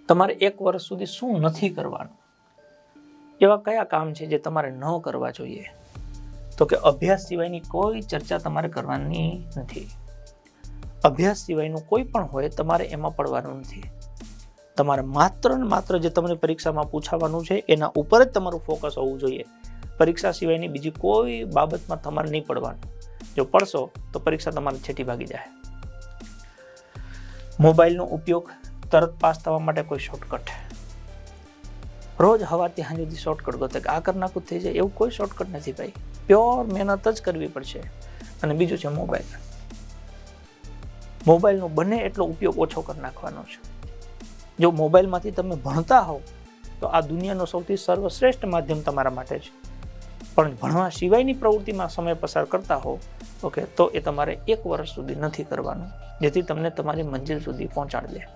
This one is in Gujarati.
તમારે 1 વર્ષ સુધી શું નથી કરવાનું? એવા કયા કામ છે જે તમારે ન કરવા જોઈએ? તો કે અભ્યાસ સિવાયની કોઈ ચર્ચા તમારે કરવાની નથી. અભ્યાસ સિવાયનું કોઈ પણ હોય તમારે એમાં પડવાનું નથી. તમારે માત્ર ને માત્ર જે તમને પરીક્ષામાં પૂછાવાનું છે એના ઉપર જ તમારું ફોકસ હોવું જોઈએ. પરીક્ષા સિવાયની બીજી કોઈ બાબતમાં તમારે નહીં પડવાનું. જો પડશો તો પરીક્ષા તમારી છેટી ભાગી જાય. મોબાઈલનો ઉપયોગ તરત પાસ થવા માટે કોઈ શોર્ટકટ, રોજ હવારથી સાંજ સુધી શોર્ટકટ ગોતે કે આ કરી નાખું થઈ જાય, એવું કોઈ શોર્ટકટ નથી ભાઈ. પ્યોર મહેનત જ કરવી પડશે. અને બીજું છે મોબાઈલ. મોબાઈલનો બને એટલો ઉપયોગ ઓછો કરી નાખવાનો છે. જો મોબાઈલમાંથી તમે ભણતા હોવ તો આ દુનિયાનો સૌથી સર્વશ્રેષ્ઠ માધ્યમ તમારા માટે છે. પણ ભણવા સિવાયની પ્રવૃત્તિમાં સમય પસાર કરતા હો ઓકે તો એ તમારે 1 વર્ષ સુધી નથી કરવાનું, જેથી તમને તમારી મંજિલ સુધી પહોંચાડી દે.